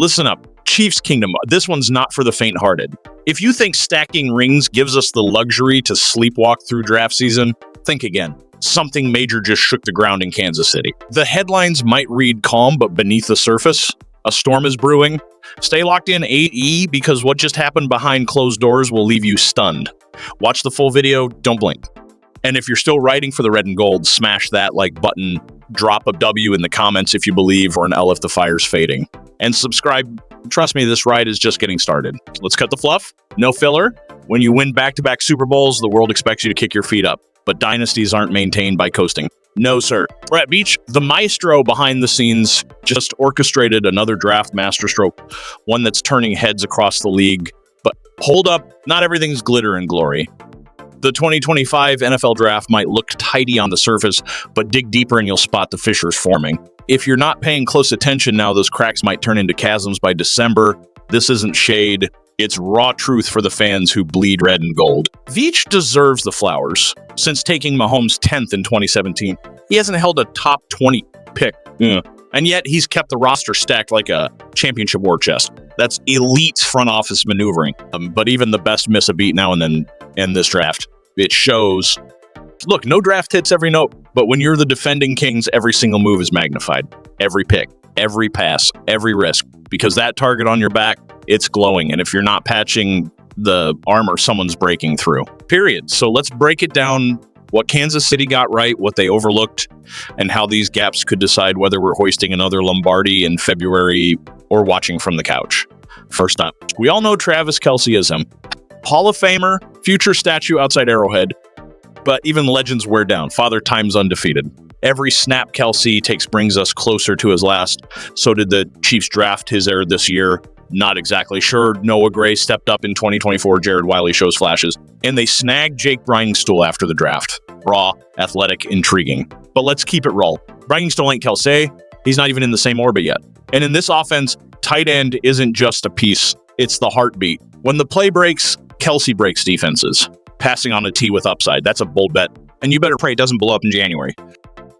Listen up. Chiefs Kingdom. This one's not for the faint-hearted. If you think stacking rings gives us the luxury to sleepwalk through draft season, think again. Something major just shook the ground in Kansas City. The headlines might read calm, but beneath the surface, a storm is brewing. Stay locked in 8E because what just happened behind closed doors will leave you stunned. Watch the full video, don't blink. And if you're still writing for the red and gold, smash that like button, drop a W in the comments if you believe, or an L if the fire's fading. And subscribe. Trust me, this ride is just getting started. Let's cut the fluff. No filler. When you win back-to-back Super Bowls, the world expects you to kick your feet up. But dynasties aren't maintained by coasting. No, sir. Brett Beach, the maestro behind the scenes, just orchestrated another draft masterstroke, one that's turning heads across the league. But hold up, not everything's glitter and glory. The 2025 NFL draft might look tidy on the surface, but dig deeper and you'll spot the fissures forming. If you're not paying close attention now, those cracks might turn into chasms by December. This isn't shade. It's raw truth for the fans who bleed red and gold. Veach deserves the flowers. Since taking Mahomes 10th in 2017, he hasn't held a top 20 pick. And yet he's kept the roster stacked like a championship war chest. That's elite front office maneuvering. But even the best miss a beat now and then in this draft. It shows. Look, no draft hits every note, but when you're the defending kings, every single move is magnified. Every pick, every pass, every risk. Because that target on your back, it's glowing. And if you're not patching the armor, someone's breaking through. Period. So let's break it down, what Kansas City got right, what they overlooked, and how these gaps could decide whether we're hoisting another Lombardi in February or watching from the couch. First up, we all know Travis Kelceism. Hall of Famer, future statue outside Arrowhead, but even legends wear down. Father Time's undefeated. Every snap Kelce takes brings us closer to his last. So did the Chiefs draft his heir this year. Not exactly sure. Noah Gray stepped up in 2024. Jared Wiley shows flashes. And they snagged Jake Briningstool after the draft. Raw, athletic, intriguing. But let's keep it raw. Briningstool ain't Kelce. He's not even in the same orbit yet. And in this offense, tight end isn't just a piece. It's the heartbeat. When the play breaks, Kelce breaks defenses. Passing on a T with upside. That's a bold bet. And you better pray it doesn't blow up in January.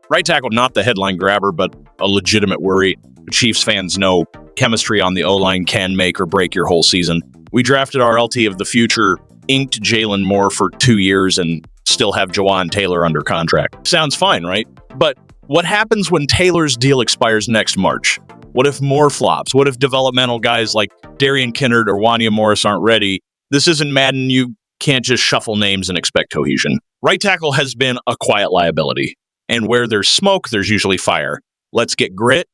Right tackle, not the headline grabber, but a legitimate worry. Chiefs fans know chemistry on the O-line can make or break your whole season. We drafted our LT of the future, inked Jalen Moore for 2 years, and still have Jawan Taylor under contract. Sounds fine, right? But what happens when Taylor's deal expires next March? What if Moore flops? What if developmental guys like Darian Kinnard or Wanya Morris aren't ready? This isn't Madden. You can't just shuffle names and expect cohesion. Right tackle has been a quiet liability. And where there's smoke, there's usually fire. Let's get grit.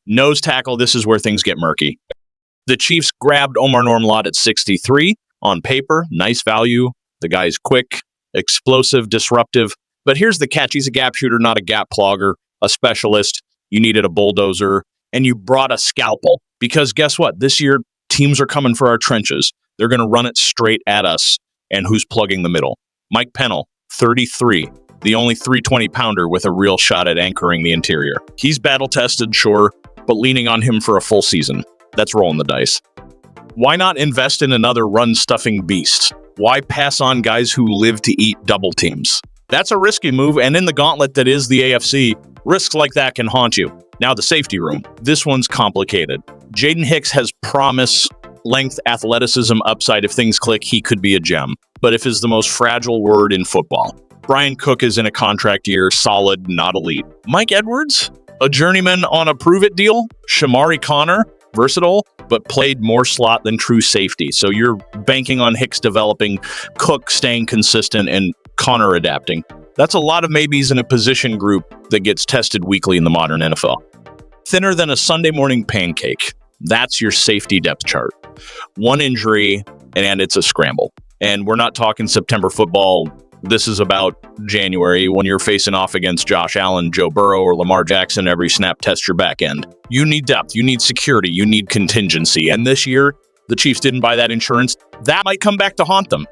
Nose tackle, this is where things get murky. The Chiefs grabbed Omar Normlot at 63. On paper, nice value. The guy's quick, explosive, disruptive. But here's the catch. He's a gap shooter, not a gap clogger, a specialist. You needed a bulldozer. And you brought a scalpel. Because guess what? This year, teams are coming for our trenches. They're going to run it straight at us. And who's plugging the middle? Mike Pennell, 33. The only 320-pounder with a real shot at anchoring the interior. He's battle-tested, sure, but leaning on him for a full season. That's rolling the dice. Why not invest in another run-stuffing beast? Why pass on guys who live to eat double teams? That's a risky move, and in the gauntlet that is the AFC, risks like that can haunt you. Now the safety room. This one's complicated. Jaden Hicks has promise, length, athleticism, upside. If things click, he could be a gem. But if is the most fragile word in football. Brian Cook is in a contract year, solid, not elite. Mike Edwards, a journeyman on a prove-it deal. Shamari Connor, versatile, but played more slot than true safety. So you're banking on Hicks developing, Cook staying consistent, and Connor adapting. That's a lot of maybes in a position group that gets tested weekly in the modern NFL. Thinner than a Sunday morning pancake. That's your safety depth chart. One injury, and it's a scramble. And we're not talking September football. This is about January when you're facing off against Josh Allen, Joe Burrow, or Lamar Jackson. Every snap test your back end. You need depth. You need security. You need contingency. And this year, the Chiefs didn't buy that insurance. That might come back to haunt them.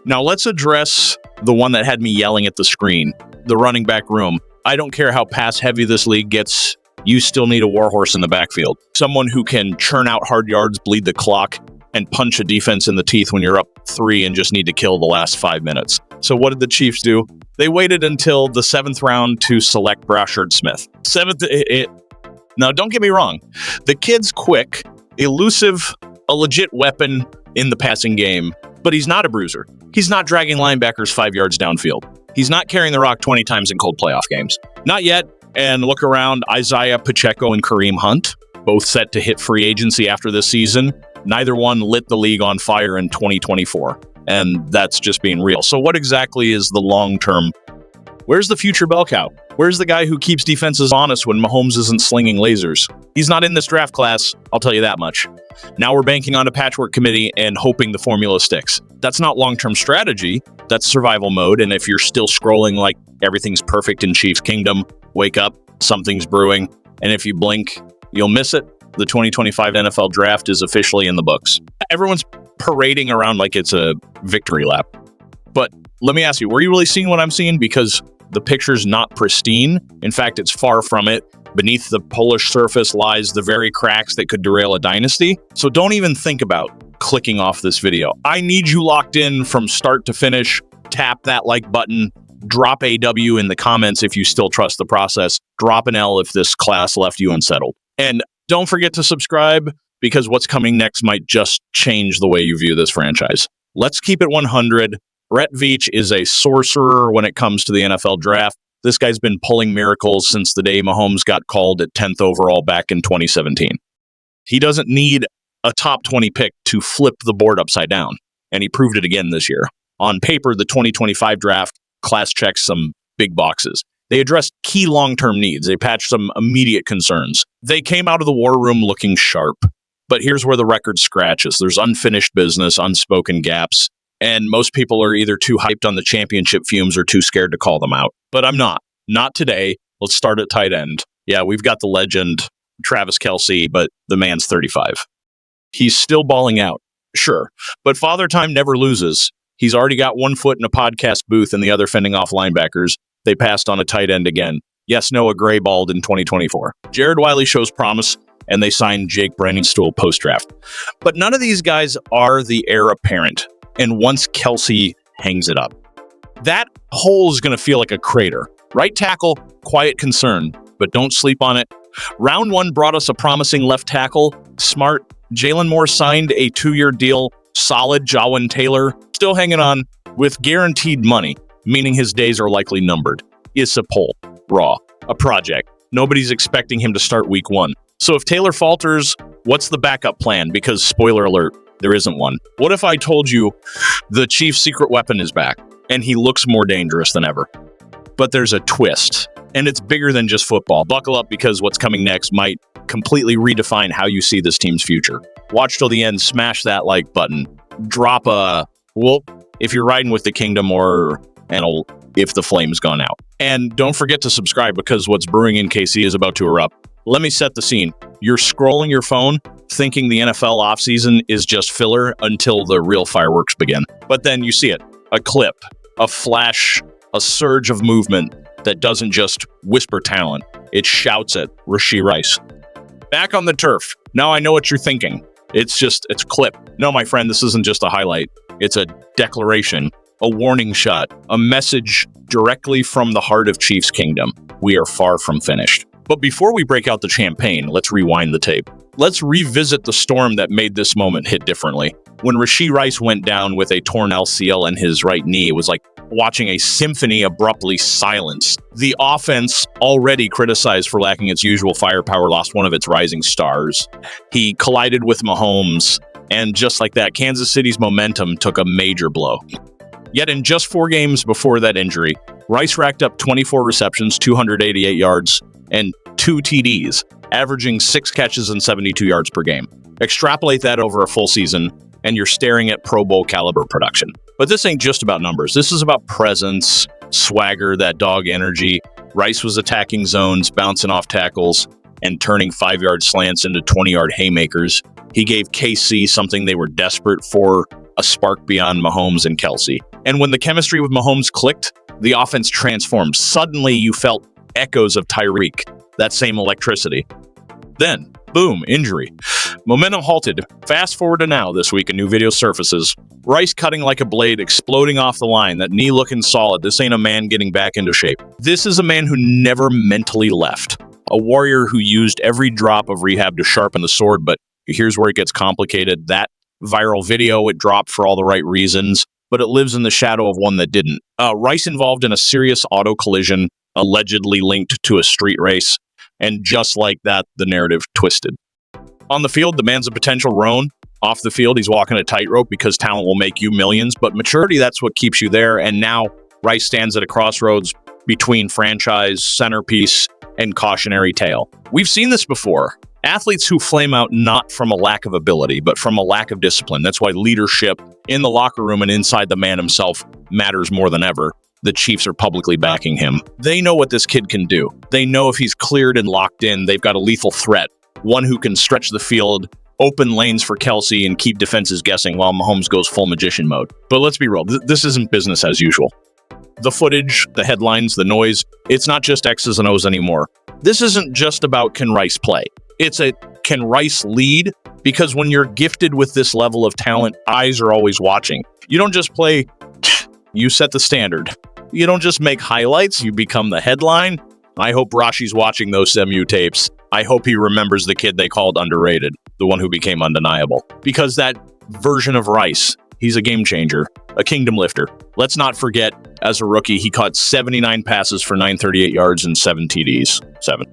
Now let's address the one that had me yelling at the screen, the running back room. I don't care how pass heavy this league gets. You still need a warhorse in the backfield. Someone who can churn out hard yards, bleed the clock, and punch a defense in the teeth when you're up 3 and just need to kill the last 5 minutes. So what did the Chiefs do? They waited until the 7th round to select Brashard Smith. Now don't get me wrong. The kid's quick, elusive, a legit weapon in the passing game, but he's not a bruiser. He's not dragging linebackers 5 yards downfield. He's not carrying the rock 20 times in cold playoff games. Not yet. And look around, Isaiah Pacheco and Kareem Hunt, both set to hit free agency after this season. Neither one lit the league on fire in 2024. And that's just being real. So what exactly is the long-term? Where's the future bell cow? Where's the guy who keeps defenses honest when Mahomes isn't slinging lasers? He's not in this draft class, I'll tell you that much. Now we're banking on a patchwork committee and hoping the formula sticks. That's not long-term strategy, that's survival mode, and if you're still scrolling like everything's perfect in Chiefs Kingdom, wake up, something's brewing, and if you blink, you'll miss it. The 2025 NFL Draft is officially in the books. Everyone's parading around like it's a victory lap. But let me ask you, were you really seeing what I'm seeing? Because the picture's not pristine. In fact, it's far from it. Beneath the Polish surface lies the very cracks that could derail a dynasty. So don't even think about clicking off this video. I need you locked in from start to finish. Tap that like button. Drop AW in the comments if you still trust the process. Drop an L if this class left you unsettled. And don't forget to subscribe, because what's coming next might just change the way you view this franchise. Let's keep it 100. Brett Veach is a sorcerer when it comes to the NFL Draft. This guy's been pulling miracles since the day Mahomes got called at 10th overall back in 2017. He doesn't need a top 20 pick to flip the board upside down, and he proved it again this year. On paper, the 2025 draft class checks some big boxes. They addressed key long-term needs. They patched some immediate concerns. They came out of the war room looking sharp. But here's where the record scratches. There's unfinished business, unspoken gaps, and most people are either too hyped on the championship fumes or too scared to call them out. But I'm not. Not today. Let's start at tight end. Yeah, we've got the legend, Travis Kelce, but the man's 35. He's still balling out. Sure. But Father Time never loses. He's already got one foot in a podcast booth and the other fending off linebackers. They passed on a tight end again. Yes, Noah Gray balled in 2024. Jared Wiley shows promise, and they signed Jake Brenningstool post-draft. But none of these guys are the heir apparent. And once Kelce hangs it up, that hole is going to feel like a crater. Right tackle, quiet concern, but don't sleep on it. Round one brought us a promising left tackle, smart. Jalen Moore signed a 2-year deal, solid. Jawin Taylor still hanging on with guaranteed money, meaning his days are likely numbered. Issa Pohl, raw, a project. Nobody's expecting him to start week 1. So if Taylor falters, what's the backup plan? Because spoiler alert, there isn't one. What if I told you the Chiefs' secret weapon is back and he looks more dangerous than ever? But there's a twist, and it's bigger than just football. Buckle up, because what's coming next might completely redefine how you see this team's future. Watch till the end, smash that like button, drop a whoop if you're riding with the kingdom, or if the flame's gone out. And don't forget to subscribe, because what's brewing in KC is about to erupt. Let me set the scene. You're scrolling your phone, thinking the NFL offseason is just filler until the real fireworks begin. But then you see it, a clip, a flash, a surge of movement that doesn't just whisper talent, it shouts at Rashee Rice. Back on the turf. Now I know what you're thinking. It's a clip. No, my friend, this isn't just a highlight. It's a declaration, a warning shot, a message directly from the heart of Chiefs Kingdom. We are far from finished. But before we break out the champagne, let's rewind the tape. Let's revisit the storm that made this moment hit differently. When Rashee Rice went down with a torn LCL in his right knee, it was like watching a symphony abruptly silenced. The offense, already criticized for lacking its usual firepower, lost one of its rising stars. He collided with Mahomes, and just like that, Kansas City's momentum took a major blow. Yet in just 4 games before that injury, Rice racked up 24 receptions, 288 yards, and 2 TDs, averaging 6 catches and 72 yards per game. Extrapolate that over a full season, and you're staring at Pro Bowl caliber production. But this ain't just about numbers. This is about presence, swagger, that dog energy. Rice was attacking zones, bouncing off tackles, and turning 5-yard slants into 20-yard haymakers. He gave KC something they were desperate for, a spark beyond Mahomes and Kelce. And when the chemistry with Mahomes clicked, the offense transformed. Suddenly, you felt echoes of Tyreek, that same electricity. Then, boom, injury. Momentum halted. Fast forward to now. This week, a new video surfaces. Rice cutting like a blade, exploding off the line, that knee looking solid. This ain't a man getting back into shape. This is a man who never mentally left. A warrior who used every drop of rehab to sharpen the sword, but Here's where it gets complicated. That viral video, it dropped for all the right reasons, but it lives in the shadow of one that didn't. Rice involved in a serious auto collision, allegedly linked to a street race, and just like that, the narrative twisted. On the field, the man's a potential roan. Off the field, he's walking a tightrope because talent will make you millions, but maturity, that's what keeps you there. And now Rice stands at a crossroads between franchise, centerpiece, and cautionary tale. We've seen this before. Athletes who flame out not from a lack of ability, but from a lack of discipline. That's why leadership in the locker room and inside the man himself matters more than ever. The Chiefs are publicly backing him. They know what this kid can do. They know if he's cleared and locked in, they've got a lethal threat. One who can stretch the field, open lanes for Kelsey, and keep defenses guessing while Mahomes goes full magician mode. But let's be real, this isn't business as usual. The footage, the headlines, the noise, it's not just X's and O's anymore. This isn't just about can Rice play. It's a can Rice lead? Because when you're gifted with this level of talent, eyes are always watching. You don't just play, you set the standard. You don't just make highlights, you become the headline. I hope Rashee's watching those SMU tapes. I hope he remembers the kid they called underrated, the one who became undeniable. Because that version of Rice, he's a game changer, a kingdom lifter. Let's not forget, as a rookie, he caught 79 passes for 938 yards and 7 TDs. 7.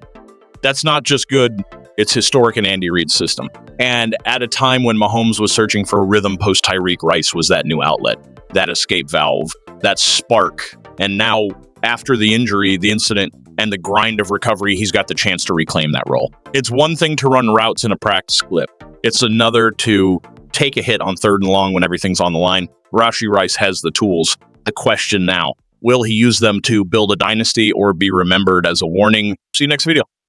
That's not just good, it's historic in Andy Reid's system. And at a time when Mahomes was searching for a rhythm post-Tyreek, Rice was that new outlet, that escape valve, that spark. And now, after the injury, the incident, and the grind of recovery, he's got the chance to reclaim that role. It's one thing to run routes in a practice clip. It's another to take a hit on 3rd and long when everything's on the line. Rashee Rice has the tools. The question now, will he use them to build a dynasty or be remembered as a warning? See you next video.